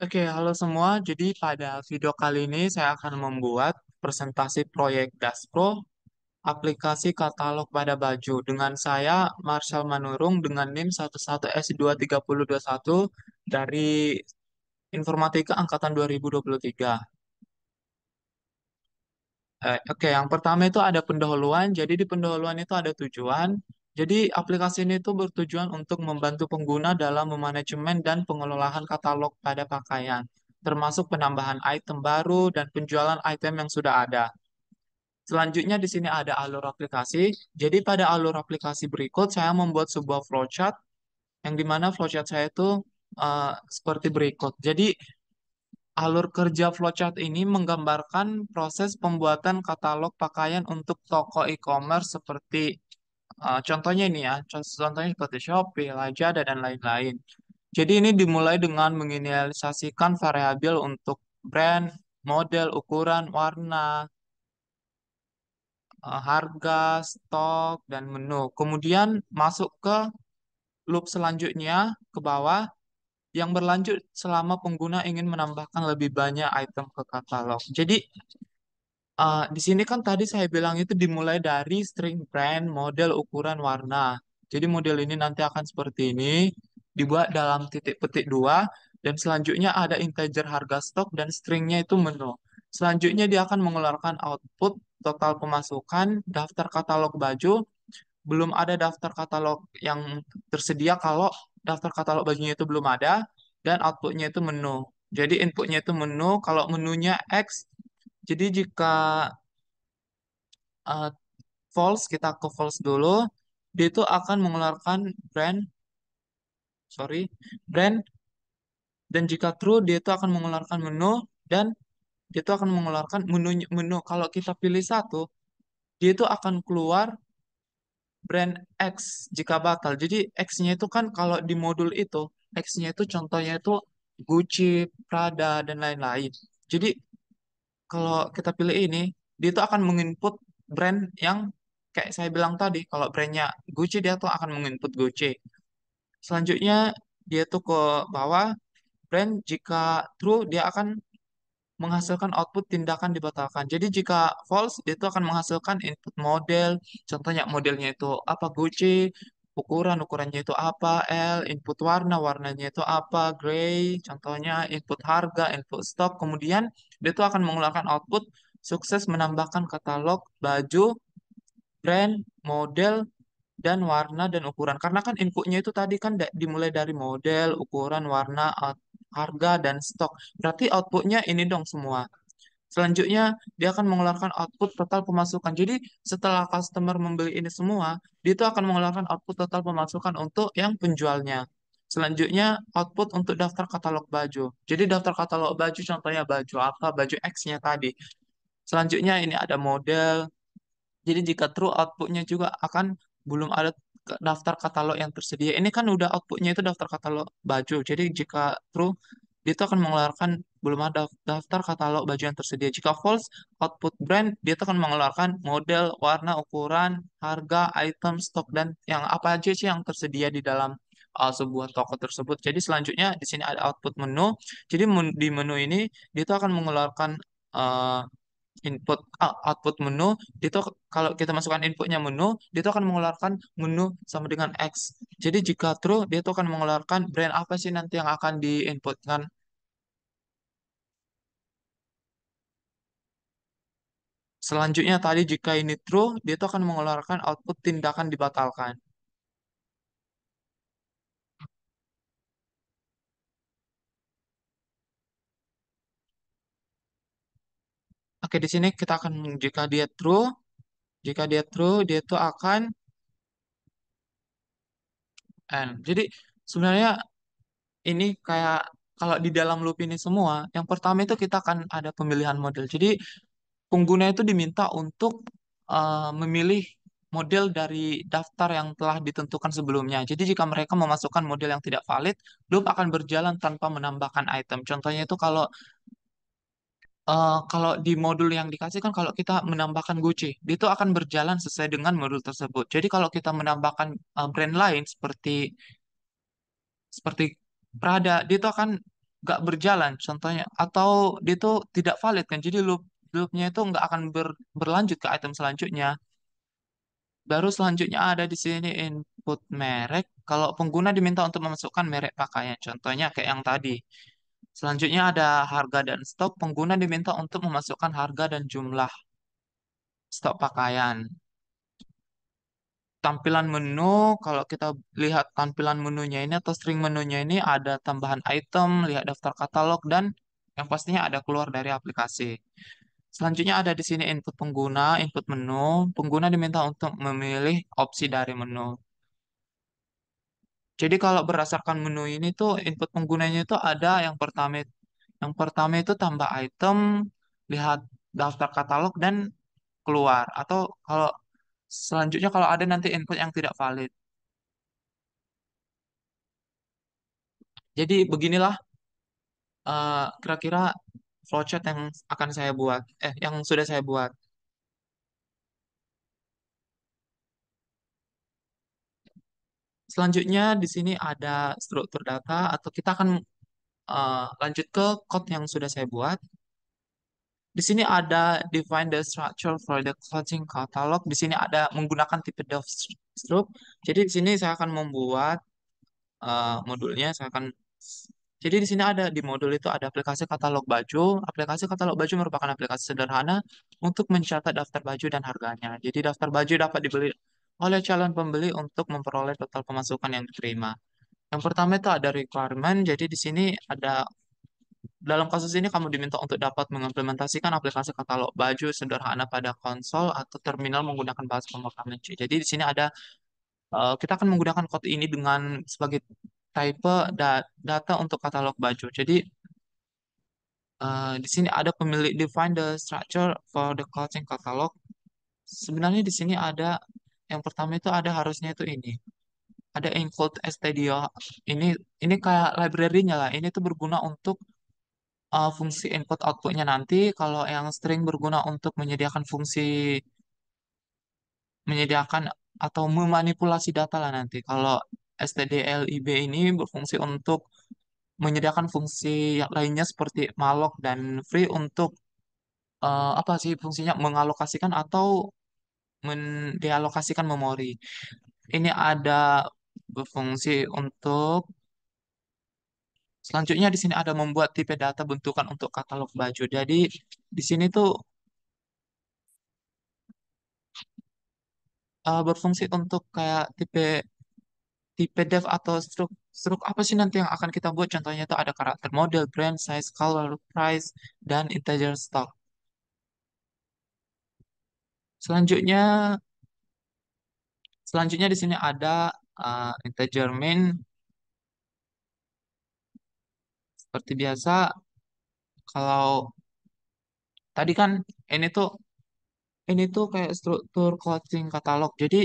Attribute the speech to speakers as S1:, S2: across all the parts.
S1: Oke, halo semua. Jadi pada video kali ini saya akan membuat presentasi proyek Daspro, aplikasi katalog pada baju. Dengan saya, Marshall Manurung, dengan NIM 11S23021 dari Informatika Angkatan 2023. Oke, yang pertama itu ada pendahuluan. Jadi di pendahuluan itu ada tujuan. Jadi aplikasi ini itu bertujuan untuk membantu pengguna dalam memanajemen dan pengelolaan katalog pada pakaian, termasuk penambahan item baru dan penjualan item yang sudah ada. Selanjutnya di sini ada alur aplikasi. Jadi pada alur aplikasi berikut saya membuat sebuah flowchart yang dimana flowchart saya itu seperti berikut. Jadi alur kerja flowchart ini menggambarkan proses pembuatan katalog pakaian untuk toko e-commerce seperti contohnya ini ya, contohnya seperti Shopee, Lazada, dan lain-lain. Jadi ini dimulai dengan menginisialisasikan variabel untuk brand, model, ukuran, warna, harga, stok, dan menu. Kemudian masuk ke loop selanjutnya ke bawah yang berlanjut selama pengguna ingin menambahkan lebih banyak item ke katalog. Jadi di sini kan tadi saya bilang itu dimulai dari string brand, model, ukuran, warna. Jadi model ini nanti akan seperti ini, dibuat dalam titik petik dua, dan selanjutnya ada integer harga stok dan stringnya itu menu. Selanjutnya dia akan mengeluarkan output total pemasukan, daftar katalog baju, belum ada daftar katalog yang tersedia kalau daftar katalog bajunya itu belum ada, dan outputnya itu menu. Jadi inputnya itu menu, kalau menunya X, jadi jika uh, false, kita ke false dulu, dia itu akan mengeluarkan brand, sorry, brand, dan jika true, dia itu akan mengeluarkan menu, dan dia itu akan mengeluarkan menu. Kalau kita pilih satu, dia itu akan keluar brand X jika batal. Jadi X-nya itu kan kalau di modul itu, X-nya itu contohnya itu Gucci, Prada, dan lain-lain. Jadi kalau kita pilih ini, dia itu akan menginput brand yang kayak saya bilang tadi, kalau brandnya Gucci, dia tuh akan menginput Gucci. Selanjutnya, dia tuh ke bawah, brand jika true, dia akan menghasilkan output tindakan dibatalkan. Jadi jika false, dia itu akan menghasilkan input model, contohnya modelnya itu apa Gucci, ukurannya itu apa L, input warna, warnanya itu apa gray, contohnya input harga, input stok, kemudian dia itu akan mengeluarkan output sukses menambahkan katalog baju, brand, model, dan warna dan ukuran. Karena kan inputnya itu tadi kan dimulai dari model, ukuran, warna, harga, dan stok. Berarti outputnya ini dong semua. Selanjutnya, dia akan mengeluarkan output total pemasukan. Jadi, setelah customer membeli ini semua, dia itu akan mengeluarkan output total pemasukan untuk yang penjualnya. Selanjutnya, output untuk daftar katalog baju. Jadi, daftar katalog baju, contohnya baju apa, baju X-nya tadi. Selanjutnya, ini ada model. Jadi, jika true, outputnya juga akan belum ada daftar katalog yang tersedia. Ini kan udah outputnya itu daftar katalog baju. Jadi, jika true, dia itu akan mengeluarkan belum ada daftar katalog baju yang tersedia. Jika false, output brand, dia itu akan mengeluarkan model, warna, ukuran, harga, item, stok, dan yang apa aja sih yang tersedia di dalam sebuah toko tersebut. Jadi selanjutnya di sini ada output menu. Jadi di menu ini dia itu akan mengeluarkan uh, output menu. Dia itu kalau kita masukkan inputnya menu, dia itu akan mengeluarkan menu sama dengan X. Jadi jika true, dia itu akan mengeluarkan brand apa sih nanti yang akan diinputkan. Selanjutnya tadi jika ini true, dia itu akan mengeluarkan output tindakan dibatalkan. Oke, di sini kita akan jika dia true, dia itu akan end. Jadi sebenarnya ini kayak kalau di dalam loop ini semua, yang pertama itu kita akan ada pemilihan model. Jadi pengguna itu diminta untuk memilih model dari daftar yang telah ditentukan sebelumnya. Jadi jika mereka memasukkan model yang tidak valid, loop akan berjalan tanpa menambahkan item. Contohnya itu kalau di modul yang dikasih kan kalau kita menambahkan Gucci, itu akan berjalan sesuai dengan modul tersebut. Jadi kalau kita menambahkan brand lain seperti seperti Prada, dia itu akan nggak berjalan contohnya, atau dia tuh tidak valid kan, jadi loopnya itu nggak akan berlanjut ke item selanjutnya. Baru selanjutnya ada di sini input merek. Kalau pengguna diminta untuk memasukkan merek pakaian, contohnya kayak yang tadi. Selanjutnya ada harga dan stok. Pengguna diminta untuk memasukkan harga dan jumlah stok pakaian. Tampilan menu, kalau kita lihat tampilan menunya ini atau string menunya ini ada tambahan item, lihat daftar katalog, dan yang pastinya ada keluar dari aplikasi. Selanjutnya ada di sini input pengguna, input menu. Pengguna diminta untuk memilih opsi dari menu. Jadi kalau berdasarkan menu ini tuh input penggunanya itu ada yang pertama itu tambah item, lihat daftar katalog dan keluar. Atau kalau selanjutnya kalau ada nanti input yang tidak valid. Jadi beginilah kira-kira flowchart yang akan saya buat, yang sudah saya buat. Selanjutnya di sini ada struktur data atau kita akan lanjut ke code yang sudah saya buat. Di sini ada define the structure for the clothing catalog. Di sini ada menggunakan tipe def struct. Jadi di sini saya akan membuat modulnya. Jadi di sini ada di modul itu ada aplikasi katalog baju. Aplikasi katalog baju merupakan aplikasi sederhana untuk mencatat daftar baju dan harganya. Jadi daftar baju dapat dibeli oleh calon pembeli untuk memperoleh total pemasukan yang diterima. Yang pertama itu ada requirement. Jadi di sini ada dalam kasus ini kamu diminta untuk dapat mengimplementasikan aplikasi katalog baju sederhana pada konsol atau terminal menggunakan bahasa pemrograman C. Jadi di sini ada kita akan menggunakan code ini dengan sebagai type data untuk katalog baju. Jadi di sini ada pemilik define the structure for the clothing catalog. Sebenarnya di sini ada yang pertama itu ada harusnya itu ini. Ada include stdio. Ini ini kayak library-nya lah. Ini tuh berguna untuk fungsi input outputnya nanti. Kalau yang string berguna untuk menyediakan atau memanipulasi data lah nanti. Kalau stdlib ini berfungsi untuk menyediakan fungsi yang lainnya seperti malloc dan free untuk apa sih fungsinya, mengalokasikan atau mendealokasikan memori. Ini ada berfungsi untuk selanjutnya di sini ada membuat tipe data bentukan untuk katalog baju. Jadi di sini tuh berfungsi untuk kayak tipe tipe dev atau struk apa sih nanti yang akan kita buat. Contohnya itu ada karakter model, brand, size, color, price, dan integer stock. Selanjutnya selanjutnya di sini ada integer main seperti biasa. Kalau tadi kan ini tuh ini tuh kayak struktur clothing katalog. Jadi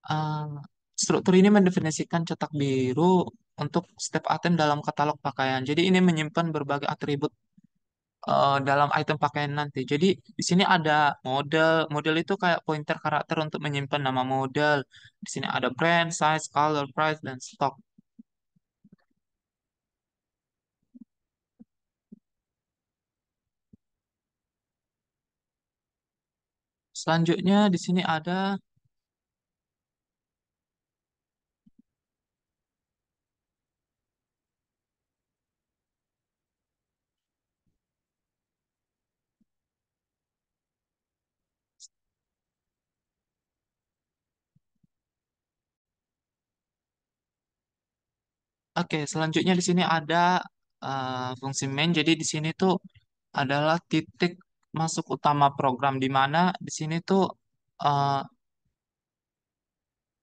S1: eh, struktur ini mendefinisikan cetak biru untuk setiap item dalam katalog pakaian. Jadi ini menyimpan berbagai atribut dalam item pakaian nanti. Jadi di sini ada model, model itu kayak pointer karakter untuk menyimpan nama model. Di sini ada brand, size, color, price, dan stock. Selanjutnya di sini ada, oke, selanjutnya di sini ada fungsi main. Jadi di sini tuh adalah titik masuk utama program di mana di sini tuh eh,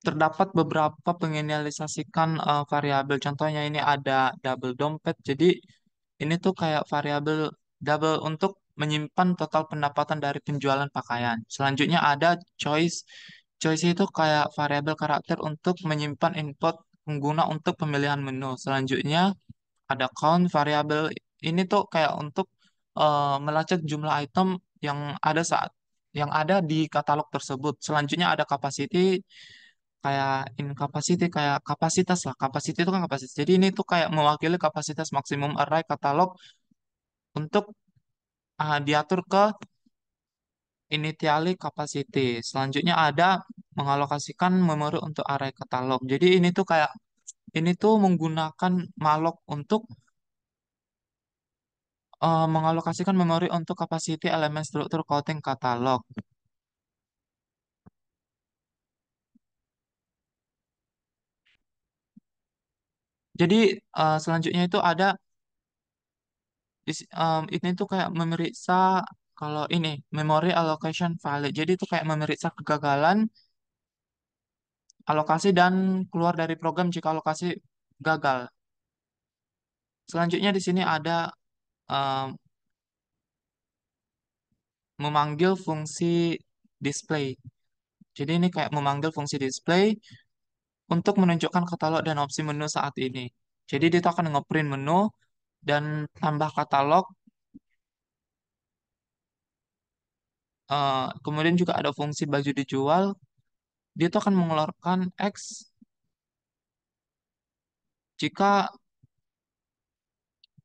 S1: terdapat beberapa penginisialisasikan variabel. Contohnya ini ada double dompet. Jadi ini tuh kayak variabel double untuk menyimpan total pendapatan dari penjualan pakaian. Selanjutnya ada choice. Choice itu kayak variabel karakter untuk menyimpan input pengguna untuk pemilihan menu. Selanjutnya ada count variabel ini tuh kayak untuk melacak jumlah item yang ada saat yang ada di katalog tersebut. Selanjutnya ada capacity. kayak in capacity, kayak kapasitas lah. Capacity itu kan kapasitas. Jadi ini tuh kayak mewakili kapasitas maksimum array katalog untuk diatur ke initially capacity. Selanjutnya ada mengalokasikan memori untuk array katalog. Jadi ini tuh menggunakan malloc untuk mengalokasikan memori untuk capacity elemen struktur counting katalog. Jadi selanjutnya itu ada ini tuh kayak memeriksa kalau ini memory allocation valid. Jadi itu kayak memeriksa kegagalan alokasi dan keluar dari program jika alokasi gagal. Selanjutnya di sini ada um, memanggil fungsi display. Jadi ini kayak memanggil fungsi display untuk menunjukkan katalog dan opsi menu saat ini. Jadi dia tuh akan ngeprint menu dan tambah katalog. Kemudian juga ada fungsi baju dijual. Dia tuh akan mengeluarkan X jika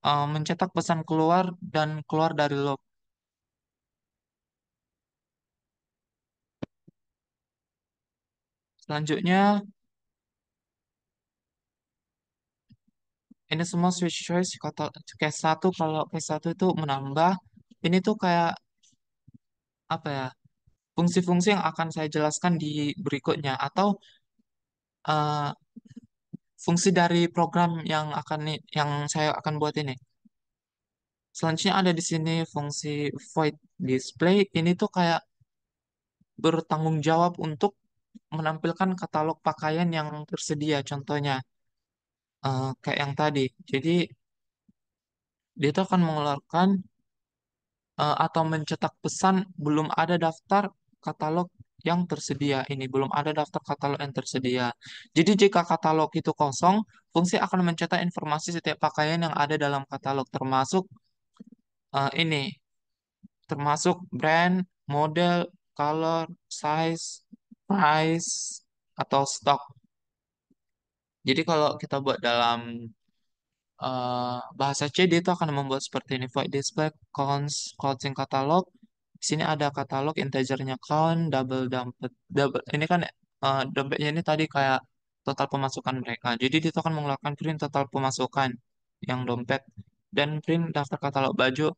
S1: mencetak pesan keluar dan keluar dari log. Selanjutnya, ini semua switch choice kata case satu. Kalau case satu itu menambah, ini tuh kayak apa ya? Fungsi-fungsi yang akan saya jelaskan di berikutnya atau eh, fungsi dari program yang saya akan buat ini. Selanjutnya ada di sini fungsi void display. Ini tuh kayak bertanggung jawab untuk menampilkan katalog pakaian yang tersedia. Contohnya kayak yang tadi. Jadi dia tuh akan mengeluarkan atau mencetak pesan belum ada daftar katalog yang tersedia. Ini belum ada daftar katalog yang tersedia. Jadi jika katalog itu kosong, fungsi akan mencetak informasi setiap pakaian yang ada dalam katalog ini termasuk brand, model, color, size, price atau stok. Jadi kalau kita buat dalam bahasa C dia itu akan membuat seperti ini void display counting katalog. Di sini ada katalog integernya count double ini kan dompetnya ini tadi kayak total pemasukan mereka. Jadi dia itu akan mengeluarkan print total pemasukan yang dompet dan print daftar katalog baju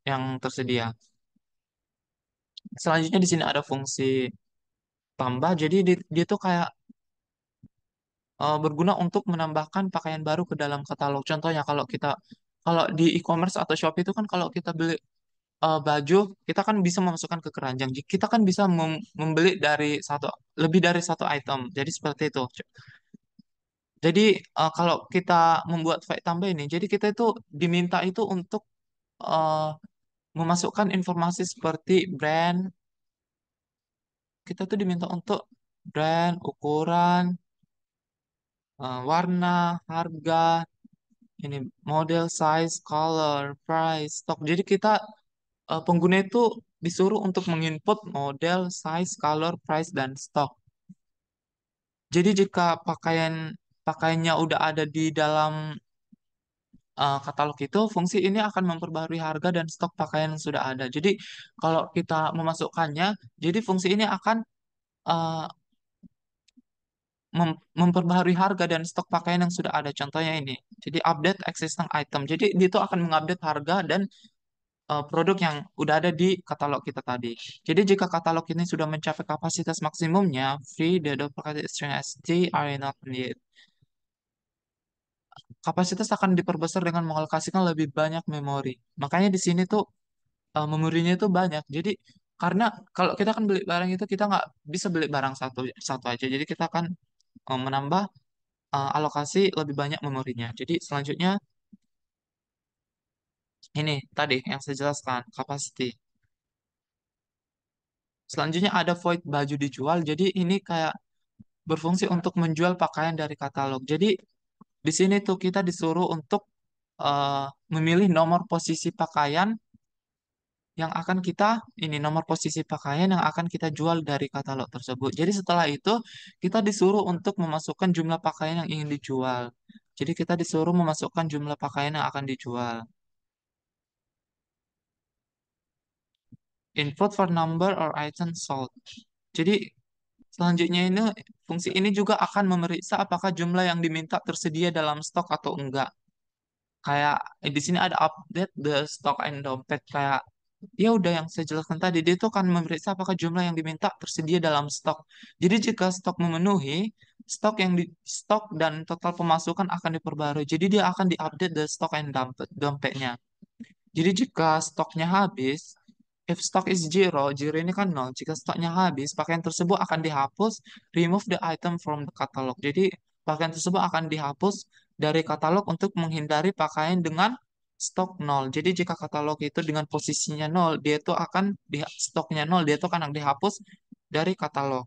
S1: yang tersedia. Selanjutnya di sini ada fungsi tambah. Jadi dia tuh kayak berguna untuk menambahkan pakaian baru ke dalam katalog. Contohnya kalau di e-commerce atau Shopee itu kan kalau kita beli baju, kita kan bisa memasukkan ke keranjang. Kita kan bisa membeli lebih dari satu item. Jadi seperti itu. Jadi kalau kita membuat file tambah ini, jadi kita itu diminta itu untuk eh, memasukkan informasi seperti brand. Kita tuh diminta untuk brand, ukuran, warna, harga, ini model, size, color, price, stock. Jadi pengguna itu disuruh untuk menginput model, size, color, price, dan stock. Jadi jika pakaiannya udah ada di dalam katalog itu, fungsi ini akan memperbarui harga dan stok pakaian yang sudah ada. Jadi kalau kita memasukkannya, jadi fungsi ini akan uh, memperbaharui harga dan stok pakaian yang sudah ada. Contohnya ini. Jadi update existing item. Jadi dia itu akan mengupdate harga dan produk yang udah ada di katalog kita tadi. Jadi jika katalog ini sudah mencapai kapasitas maksimumnya, free the duplicate string ST are not needed. Kapasitas akan diperbesar dengan mengalokasikan lebih banyak memori. Makanya di sini tuh memorinya itu banyak. Jadi karena kalau kita kan beli barang itu kita nggak bisa beli barang satu satu aja. Jadi kita akan menambah alokasi lebih banyak memorinya. Jadi selanjutnya ini tadi yang saya jelaskan capacity. Selanjutnya ada void baju dijual. Jadi ini kayak berfungsi untuk menjual pakaian dari katalog. Jadi di sini tuh kita disuruh untuk memilih nomor posisi pakaian yang akan kita ini nomor posisi pakaian yang akan kita jual dari katalog tersebut. Jadi setelah itu kita disuruh untuk memasukkan jumlah pakaian yang ingin dijual. Jadi kita disuruh memasukkan jumlah pakaian yang akan dijual. Input for number or item sold. Jadi selanjutnya ini fungsi ini juga akan memeriksa apakah jumlah yang diminta tersedia dalam stok atau enggak. Kayak di sini ada update the stock and dompet kayak ya udah yang saya jelaskan tadi dia itu akan memeriksa apakah jumlah yang diminta tersedia dalam stok. Jadi jika stok memenuhi, stok dan total pemasukan akan diperbarui. Jadi dia akan diupdate the stock and dompetnya. Jadi jika stoknya habis, if stock is zero, zero ini kan nol. Jika stoknya habis, pakaian tersebut akan dihapus, remove the item from the catalog. Jadi pakaian tersebut akan dihapus dari katalog untuk menghindari pakaian dengan stok nol. Jadi jika katalog itu dengan posisinya nol, dia itu akan di stoknya nol, dia itu akan dihapus dari katalog.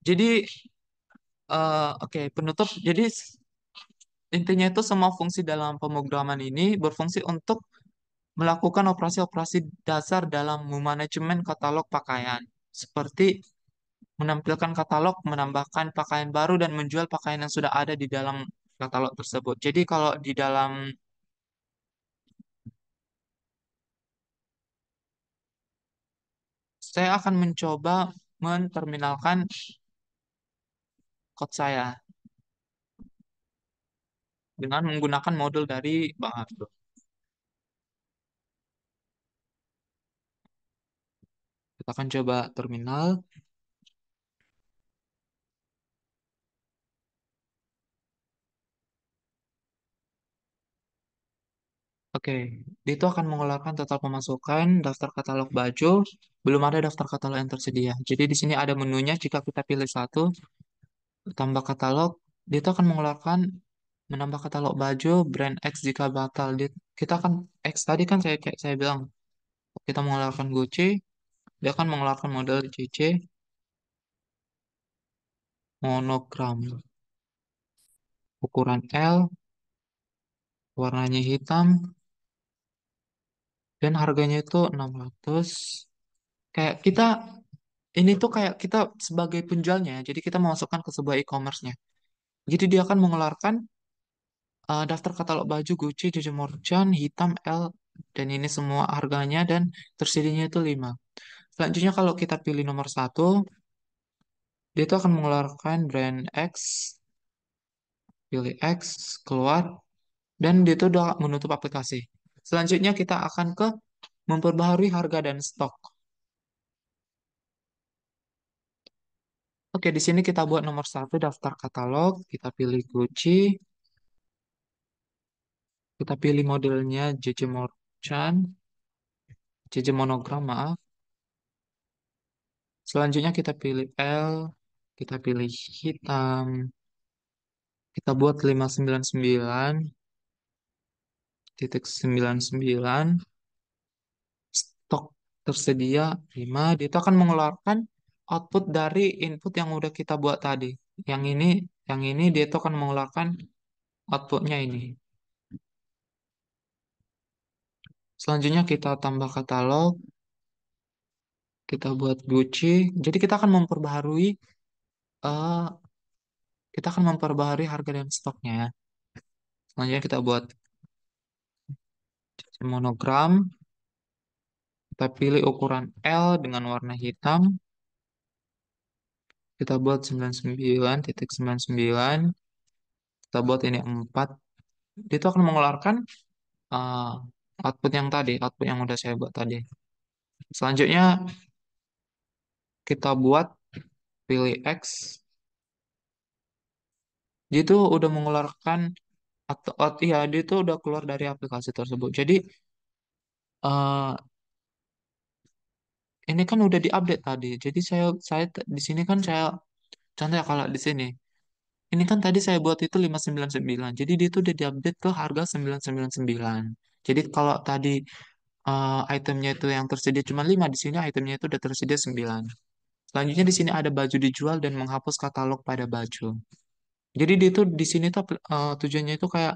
S1: Jadi oke, penutup. Jadi intinya itu semua fungsi dalam pemrograman ini berfungsi untuk melakukan operasi-operasi dasar dalam memanajemen katalog pakaian, seperti menampilkan katalog, menambahkan pakaian baru, dan menjual pakaian yang sudah ada di dalam katalog tersebut. Jadi kalau di dalam, saya akan mencoba menterminalkan code saya dengan menggunakan modul dari Bang Abdul. Kita akan coba terminal. Oke, dia itu akan mengeluarkan total pemasukan, daftar katalog baju, belum ada daftar katalog yang tersedia. Jadi di sini ada menunya, jika kita pilih satu, tambah katalog, dia itu akan mengeluarkan menambah katalog baju brand X jika batal. Kita akan X tadi kan saya bilang kita mengeluarkan Gucci, dia akan mengeluarkan model CC monogram ukuran L, warnanya hitam dan harganya itu 600. Kayak kita ini tuh kayak kita sebagai penjualnya, ya, jadi kita memasukkan ke sebuah e-commerce-nya. Jadi dia akan mengeluarkan daftar katalog baju Gucci, Jojo Morjan, hitam L, dan ini semua harganya dan tersedianya itu 5. Selanjutnya kalau kita pilih nomor satu, dia itu akan mengeluarkan brand X, pilih X, keluar, dan dia itu udah menutup aplikasi. Selanjutnya kita akan ke memperbaharui harga dan stok. Oke, di sini kita buat nomor satu daftar katalog, kita pilih Gucci, kita pilih modelnya JJ Morchan, JJ Monogram, maaf. Selanjutnya kita pilih L, kita pilih hitam, kita buat 599,99, stok tersedia 5. Dia itu akan mengeluarkan output dari input yang udah kita buat tadi. Yang ini, yang ini dia itu akan mengeluarkan outputnya ini. Selanjutnya kita tambah katalog, kita buat Gucci. Jadi eh, kita akan memperbaharui harga dan stoknya. Selanjutnya kita buat monogram, kita pilih ukuran L dengan warna hitam, kita buat 99,99, kita buat ini 4. Dia itu akan mengeluarkan eh, output yang udah saya buat tadi. Selanjutnya kita buat pilih X, dia itu udah mengeluarkan iya dia itu udah keluar dari aplikasi tersebut. Jadi eh, ini kan udah diupdate tadi. Jadi di sini kan saya contoh ya kalau di sini. Ini kan tadi saya buat itu 599. Jadi dia itu udah diupdate ke harga 999. Jadi kalau tadi itemnya itu yang tersedia cuma 5, di sini itemnya itu udah tersedia 9. Selanjutnya di sini ada baju dijual dan menghapus katalog pada baju. Jadi dia tuh di sini tuh tujuannya itu kayak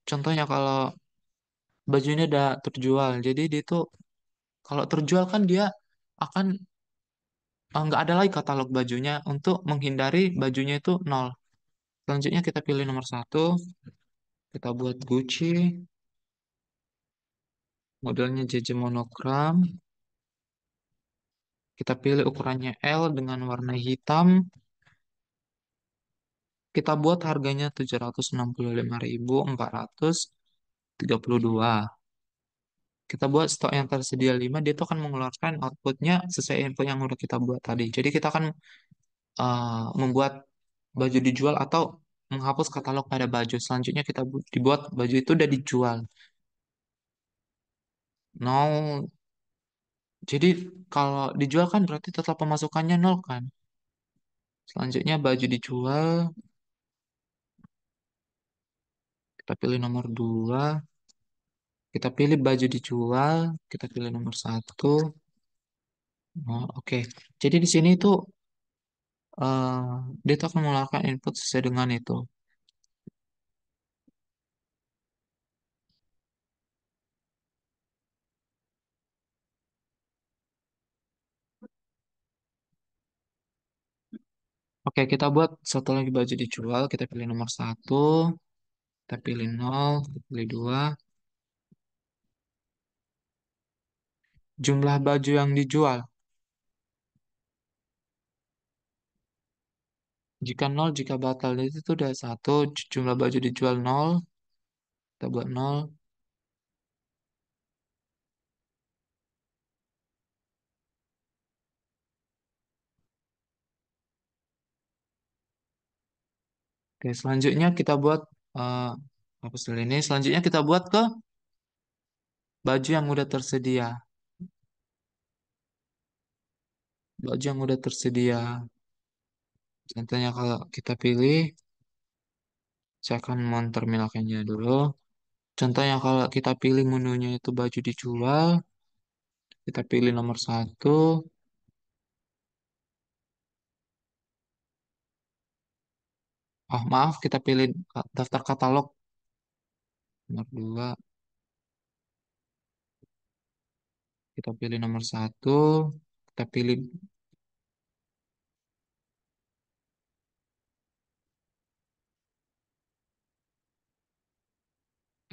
S1: contohnya kalau bajunya udah terjual. Jadi dia tuh kalau terjual kan dia akan nggak ada lagi katalog bajunya untuk menghindari bajunya itu nol. Selanjutnya kita pilih nomor satu, kita buat Gucci, modelnya JJ monogram, kita pilih ukurannya L dengan warna hitam, kita buat harganya 765.432. Kita buat stok yang tersedia 5, dia tuh akan mengeluarkan outputnya sesuai info yang udah kita buat tadi. Jadi kita akan membuat baju dijual atau menghapus katalog pada baju. Selanjutnya kita dibuat baju itu udah dijual. Nol. Jadi kalau dijual kan berarti total pemasukannya nol kan. Selanjutnya baju dijual, kita pilih nomor 2, kita pilih baju dijual, kita pilih nomor satu. Oh, oke. Jadi di sini tuh eh, dia tuh akan mengeluarkan input sesuai dengan itu. Oke, kita buat satu lagi baju dijual, kita pilih nomor satu, kita pilih nol, kita pilih dua. Jumlah baju yang dijual. Jika nol, jika batal itu tuh udah satu, jumlah baju dijual nol, kita buat nol. Oke, selanjutnya kita buat eh hapus dulu ini. Selanjutnya kita buat ke baju yang udah tersedia. Baju yang udah tersedia. Contohnya kalau kita pilih, saya akan menterminalkannya dulu. Contohnya kalau kita pilih menunya itu baju dijual, kita pilih nomor satu. Oh maaf, kita pilih daftar katalog nomor dua. Kita pilih nomor satu. Kita pilih.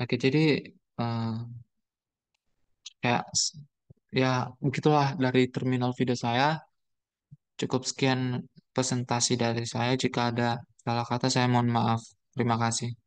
S1: Oke, jadi eh, kayak ya begitulah dari terminal video saya. Cukup sekian presentasi dari saya. Jika ada salah kata, saya mohon maaf. Terima kasih.